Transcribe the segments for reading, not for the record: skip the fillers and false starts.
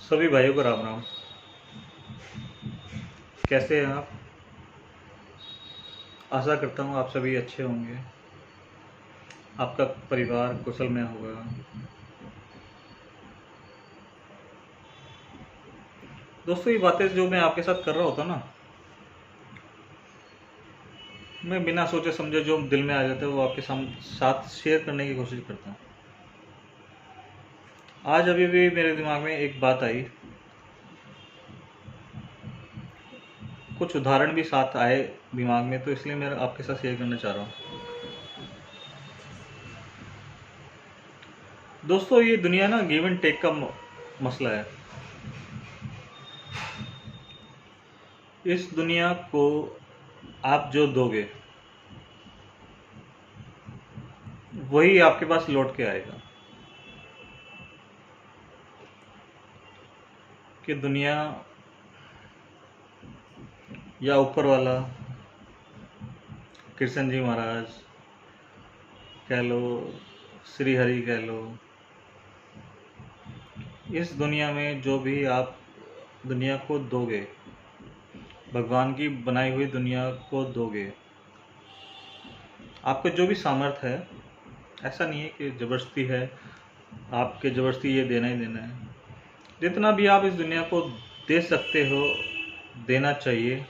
सभी भाइयों को राम राम। कैसे हैं आप? आशा करता हूँ आप सभी अच्छे होंगे, आपका परिवार कुशल में होगा। दोस्तों, ये बातें जो मैं आपके साथ कर रहा होता ना, मैं बिना सोचे समझे जो दिल में आ जाता है वो आपके साथ शेयर करने की कोशिश करता हूँ। आज अभी भी मेरे दिमाग में एक बात आई, कुछ उदाहरण भी साथ आए दिमाग में, तो इसलिए मैं आपके साथ शेयर करना चाह रहा हूँ। दोस्तों, ये दुनिया ना गिव एंड टेक का मसला है। इस दुनिया को आप जो दोगे वही आपके पास लौट के आएगा। कि दुनिया या ऊपर वाला, कृष्ण जी महाराज कह लो, श्री हरि कह लो, इस दुनिया में जो भी आप दुनिया को दोगे, भगवान की बनाई हुई दुनिया को दोगे, आपका जो भी सामर्थ्य है, ऐसा नहीं है कि ज़बरदस्ती है, आपके ज़बरदस्ती ये देना ही देना है। जितना भी आप इस दुनिया को दे सकते हो, देना चाहिए।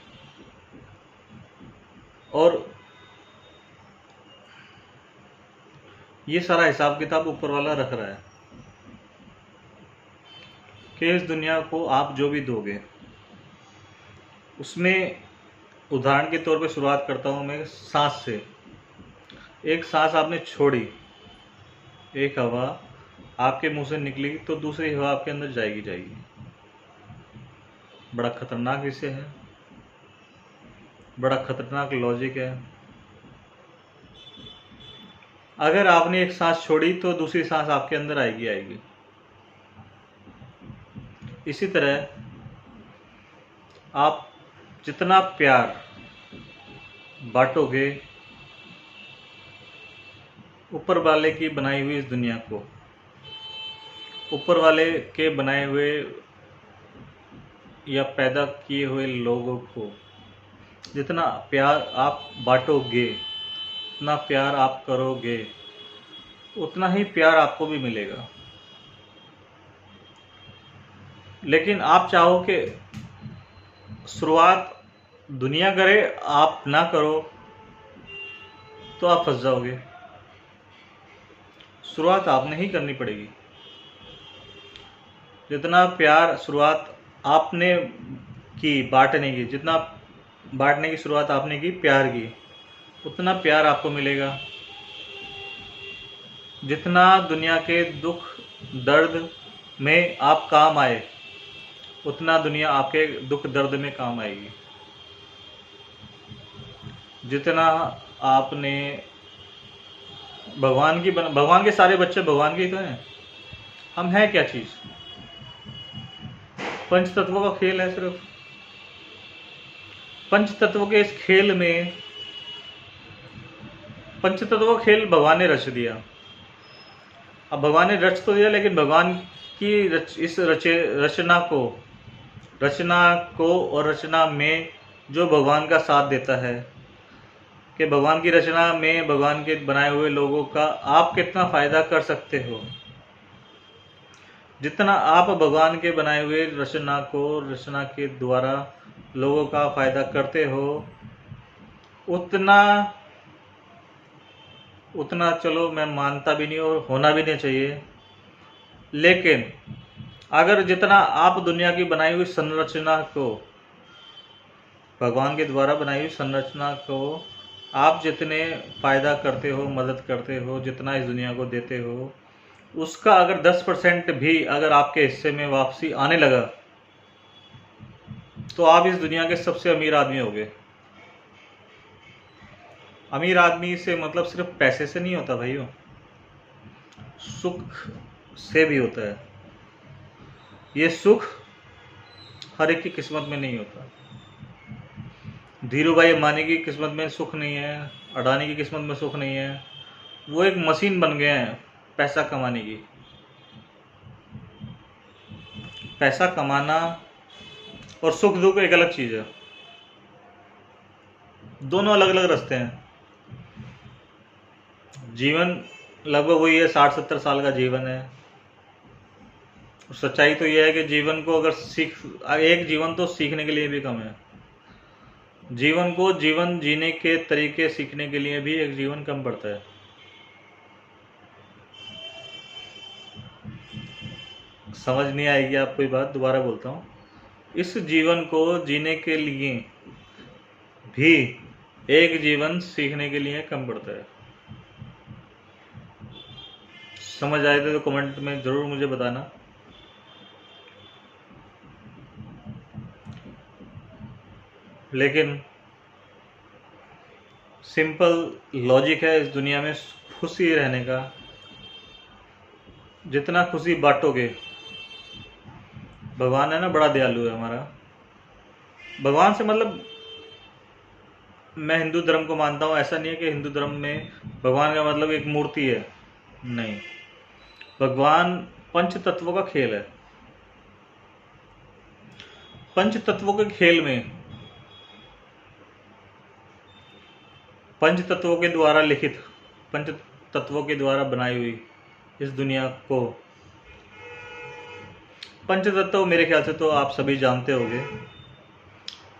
और ये सारा हिसाब किताब ऊपर वाला रख रहा है कि इस दुनिया को आप जो भी दोगे उसमें, उदाहरण के तौर पे शुरुआत करता हूँ मैं सांस से। एक सांस आपने छोड़ी, एक हवा आपके मुंह से निकली तो दूसरी हवा आपके अंदर जाएगी जाएगी। बड़ा खतरनाक विषय है, बड़ा खतरनाक लॉजिक है। अगर आपने एक सांस छोड़ी तो दूसरी सांस आपके अंदर आएगी आएगी। इसी तरह आप जितना प्यार बांटोगे ऊपर वाले की बनाई हुई इस दुनिया को, ऊपर वाले के बनाए हुए या पैदा किए हुए लोगों को, जितना प्यार आप बांटोगे, उतना प्यार आप करोगे, उतना ही प्यार आपको भी मिलेगा। लेकिन आप चाहो कि शुरुआत दुनिया करे, आप ना करो, तो आप फंस जाओगे। शुरुआत आपने ही करनी पड़ेगी। जितना प्यार शुरुआत आपने की बांटने की, जितना बांटने की शुरुआत आपने की प्यार की, उतना प्यार आपको मिलेगा। जितना दुनिया के दुख दर्द में आप काम आए, उतना दुनिया आपके दुख दर्द में काम आएगी। जितना आपने भगवान के सारे बच्चे भगवान के ही तो हैं। हम हैं क्या चीज़? पंच तत्वों का खेल है सिर्फ। पंच तत्वों के इस खेल में, पंच तत्वों का खेल भगवान ने रच दिया। अब भगवान ने रच तो दिया, लेकिन भगवान की इस रचना को और रचना में जो भगवान का साथ देता है, कि भगवान की रचना में भगवान के बनाए हुए लोगों का आप कितना फ़ायदा कर सकते हो। जितना आप भगवान के बनाए हुए रचना के द्वारा लोगों का फ़ायदा करते हो, उतना चलो मैं मानता भी नहीं और होना भी नहीं चाहिए। लेकिन अगर जितना आप दुनिया की बनाई हुई संरचना को, भगवान के द्वारा बनाई हुई संरचना को आप जितने फ़ायदा करते हो, मदद करते हो, जितना इस दुनिया को देते हो, उसका अगर 10% भी अगर आपके हिस्से में वापसी आने लगा, तो आप इस दुनिया के सबसे अमीर आदमी होगे। अमीर आदमी से मतलब सिर्फ पैसे से नहीं होता भाइयों, सुख से भी होता है। ये सुख हर एक की किस्मत में नहीं होता। धीरू भाई अंबानी की किस्मत में सुख नहीं है, अडानी की किस्मत में सुख नहीं है। वो एक मशीन बन गए हैं पैसा कमाने की। पैसा कमाना और सुख दुख एक अलग चीज़ है, दोनों अलग अलग रास्ते हैं। जीवन लगभग वही है, 60-70 साल का जीवन है। और सच्चाई तो यह है कि जीवन को अगर एक जीवन तो सीखने के लिए भी कम है। जीवन को जीवन जीने के तरीके सीखने के लिए भी एक जीवन कम पड़ता है। समझ नहीं आएगी आपको ये बात, दोबारा बोलता हूँ। इस जीवन को जीने के लिए भी एक जीवन सीखने के लिए कम पड़ता है। समझ आए तो कमेंट में ज़रूर मुझे बताना। लेकिन सिंपल लॉजिक है इस दुनिया में खुशी रहने का। जितना खुशी बांटोगे, भगवान है ना, बड़ा दयालु है हमारा। भगवान से मतलब मैं हिंदू धर्म को मानता हूँ, ऐसा नहीं है कि हिंदू धर्म में भगवान का मतलब एक मूर्ति है, नहीं। भगवान पंच तत्वों का खेल है। पंच तत्वों के खेल में, पंच तत्वों के द्वारा लिखित, पंच तत्वों के द्वारा बनाई हुई इस दुनिया को, पंच तत्व मेरे ख्याल से तो आप सभी जानते होंगे।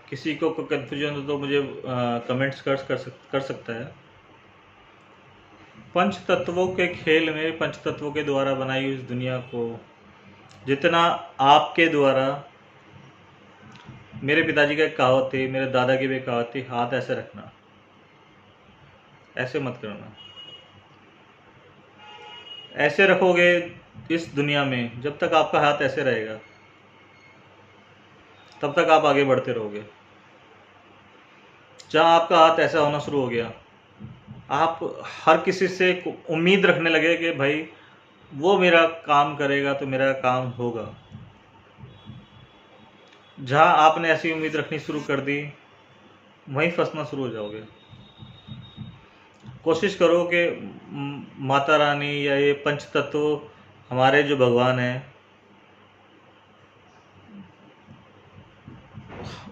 किसी को कंफ्यूजन हो तो मुझे कमेंट्स कर सकता है। पंच तत्वों के खेल में, पंच तत्वों के द्वारा बनाई हुई इस दुनिया को जितना आपके द्वारा, मेरे पिताजी का एक कहावत थी, मेरे दादा की भी एक कहावत थी, हाथ ऐसे रखना, ऐसे मत करना। ऐसे रखोगे इस दुनिया में, जब तक आपका हाथ ऐसे रहेगा तब तक आप आगे बढ़ते रहोगे। जहाँ आपका हाथ ऐसा होना शुरू हो गया, आप हर किसी से उम्मीद रखने लगे कि भाई वो मेरा काम करेगा तो मेरा काम होगा। जहाँ आपने ऐसी उम्मीद रखनी शुरू कर दी, वहीं फंसना शुरू हो जाओगे। कोशिश करो कि माता रानी या ये पंच तत्व, हमारे जो भगवान हैं,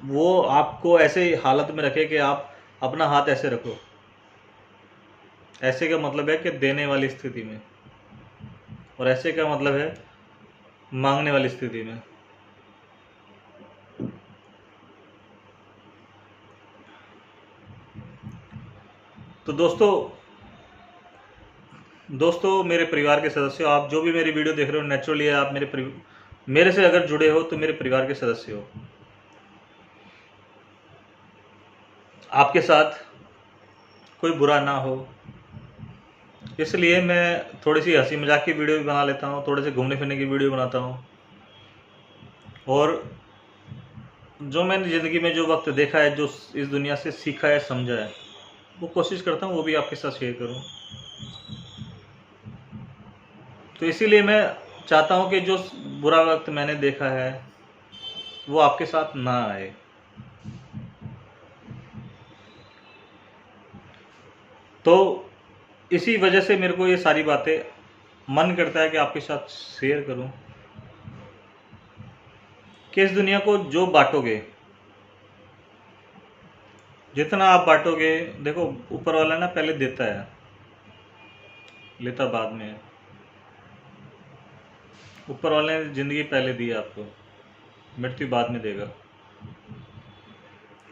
वो आपको ऐसे हालत में रखे कि आप अपना हाथ ऐसे रखो। ऐसे का मतलब है कि देने वाली स्थिति में, और ऐसे का मतलब है मांगने वाली स्थिति में। तो दोस्तों मेरे परिवार के सदस्यों, आप जो भी मेरी वीडियो देख रहे हो, नेचुरली आप मेरे से अगर जुड़े हो तो मेरे परिवार के सदस्य हो। आपके साथ कोई बुरा ना हो, इसलिए मैं थोड़ी सी हंसी मजाक की वीडियो भी बना लेता हूँ, थोड़े से घूमने फिरने की वीडियो बनाता हूँ, और जो मैंने ज़िंदगी में जो वक्त देखा है, जो इस दुनिया से सीखा है, समझा है, वो कोशिश करता हूँ वो भी आपके साथ शेयर करूँ। तो इसीलिए मैं चाहता हूँ कि जो बुरा वक्त मैंने देखा है वो आपके साथ ना आए। तो इसी वजह से मेरे को ये सारी बातें मन करता है कि आपके साथ शेयर करूं कि इस दुनिया को जो बांटोगे, जितना आप बांटोगे, देखो ऊपर वाला ना पहले देता है, लेता बाद में है। ऊपर वाले ने जिंदगी पहले दी है आपको, मृत्यु बाद में देगा।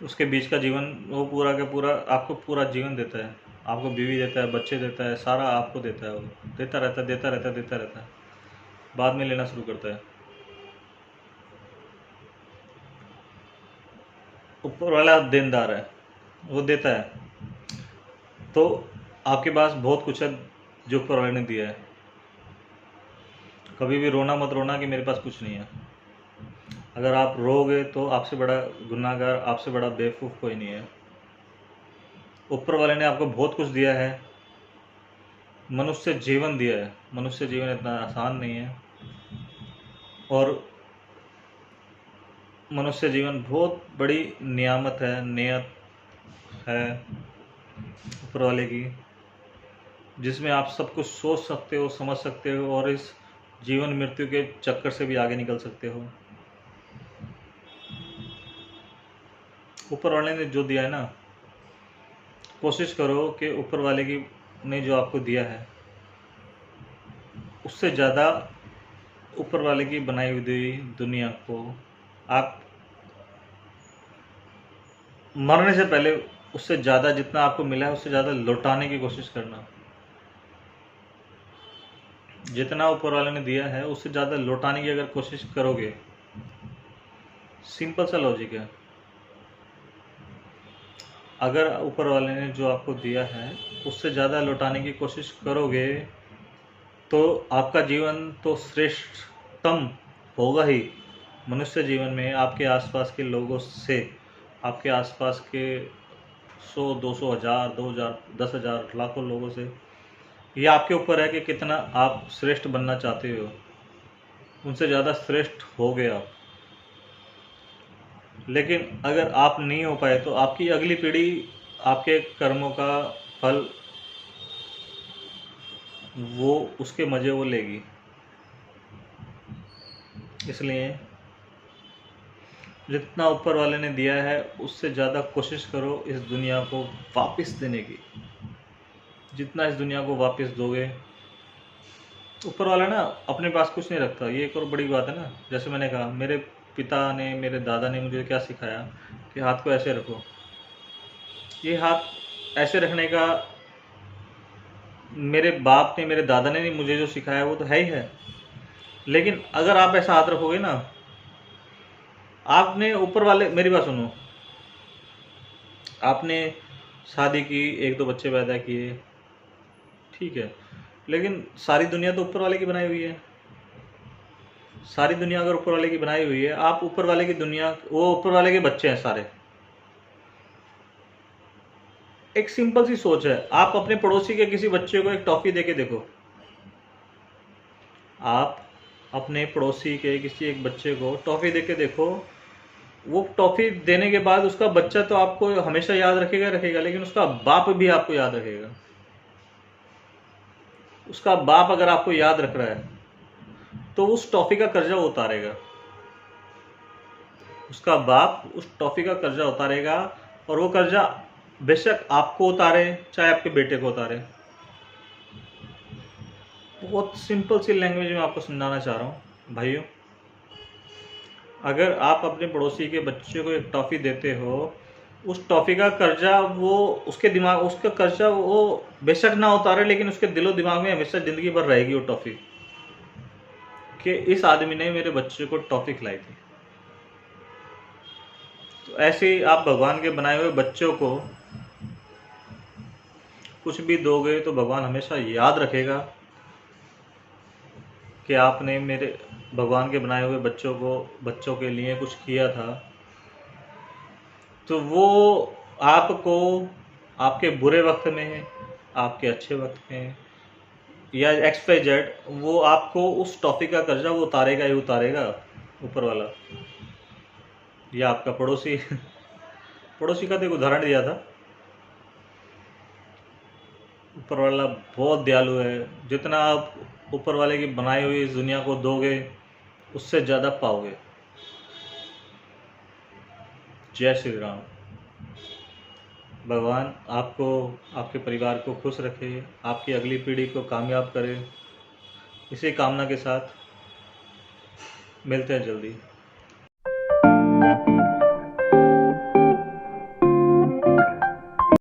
उसके बीच का जीवन वो पूरा का पूरा आपको पूरा जीवन देता है, आपको बीवी देता है, बच्चे देता है, सारा आपको देता है। वो देता रहता है, देता रहता है, देता रहता है, बाद में लेना शुरू करता है। ऊपर वाला देनदार है, वो देता है। तो आपके पास बहुत कुछ है जो ऊपर वाले ने दिया है। कभी भी रोना मत रोना कि मेरे पास कुछ नहीं है। अगर आप रोगे तो आपसे बड़ा गुनाहगार, आपसे बड़ा बेवकूफ़ कोई नहीं है। ऊपर वाले ने आपको बहुत कुछ दिया है, मनुष्य जीवन दिया है। मनुष्य जीवन इतना आसान नहीं है, और मनुष्य जीवन बहुत बड़ी नियामत है, नेयत है ऊपर वाले की, जिसमें आप सब कुछ सोच सकते हो, समझ सकते हो, और इस जीवन मृत्यु के चक्कर से भी आगे निकल सकते हो। ऊपर वाले ने जो दिया है ना, कोशिश करो कि ऊपर वाले की ने जो आपको दिया है उससे ज़्यादा ऊपर वाले की बनाई हुई दुनिया को आप मरने से पहले उससे ज़्यादा जितना आपको मिला है उससे ज़्यादा लौटाने की कोशिश करना। जितना ऊपर वाले ने दिया है उससे ज़्यादा लौटाने की अगर कोशिश करोगे, सिंपल सा लॉजिक है, अगर ऊपर वाले ने जो आपको दिया है उससे ज़्यादा लौटाने की कोशिश करोगे तो आपका जीवन तो श्रेष्ठतम होगा ही। मनुष्य जीवन में आपके आसपास के लोगों से, आपके आसपास के 100, 200, 1000, 2000, 10,000, लाखों लोगों से, ये आपके ऊपर है कि कितना आप श्रेष्ठ बनना चाहते हो। उनसे ज़्यादा श्रेष्ठ हो गए आप। लेकिन अगर आप नहीं हो पाए तो आपकी अगली पीढ़ी आपके कर्मों का फल वो उसके मज़े वो लेगी। इसलिए जितना ऊपर वाले ने दिया है उससे ज़्यादा कोशिश करो इस दुनिया को वापस देने की। जितना इस दुनिया को वापस दोगे, ऊपर वाला ना अपने पास कुछ नहीं रखता। ये एक और बड़ी बात है ना, जैसे मैंने कहा, मेरे पिता ने, मेरे दादा ने मुझे क्या सिखाया कि हाथ को ऐसे रखो। ये हाथ ऐसे रखने का मेरे बाप ने, मेरे दादा ने नहीं मुझे जो सिखाया वो तो है ही है। लेकिन अगर आप ऐसा हाथ रखोगे ना, आपने ऊपर वाले, मेरी बात सुनो, आपने शादी की, 1-2 बच्चे पैदा किए, ठीक है, लेकिन सारी दुनिया तो ऊपर वाले की बनाई हुई है। सारी दुनिया अगर ऊपर वाले की बनाई हुई है, आप ऊपर वाले की दुनिया, वो ऊपर वाले के बच्चे हैं सारे। एक सिंपल सी सोच है, आप अपने पड़ोसी के किसी बच्चे को एक टॉफी देके देखो। आप अपने पड़ोसी के किसी एक बच्चे को टॉफी देके देखो, वो टॉफी देने के बाद उसका बच्चा तो आपको हमेशा याद रखेगा, लेकिन उसका बाप भी आपको याद रखेगा। उसका बाप अगर आपको याद रख रहा है तो उस टॉफी का कर्जा वो उतारेगा। उसका बाप उस टॉफी का कर्जा उतारेगा, और वो कर्जा बेशक आपको उतारे चाहे आपके बेटे को उतारे। बहुत सिंपल सी लैंग्वेज में आपको समझाना चाह रहा हूँ भाइयों। अगर आप अपने पड़ोसी के बच्चे को एक टॉफ़ी देते हो, उस टॉफ़ी का कर्जा वो उसके दिमाग, उसका कर्जा वो बेशक ना उतारे, लेकिन उसके दिलो दिमाग में हमेशा ज़िंदगी भर रहेगी वो टॉफ़ी, कि इस आदमी ने मेरे बच्चे को टॉफ़ी खिलाई थी। तो ऐसे ही आप भगवान के बनाए हुए बच्चों को कुछ भी दोगे तो भगवान हमेशा याद रखेगा कि आपने मेरे भगवान के बनाए हुए बच्चों के लिए कुछ किया था। तो वो आपको आपके बुरे वक्त में, आपके अच्छे वक्त में, या XYZ, वो आपको उस टॉफी का कर्जा वो उतारेगा ही उतारेगा ऊपर वाला। या आपका पड़ोसी पड़ोसी का तो एक उदाहरण दिया था। ऊपर वाला बहुत दयालु है। जितना आप ऊपर वाले की बनाई हुई इस दुनिया को दोगे उससे ज़्यादा पाओगे। जय श्री राम। भगवान आपको, आपके परिवार को खुश रखे, आपकी अगली पीढ़ी को कामयाब करे। इसी कामना के साथ मिलते हैं जल्दी।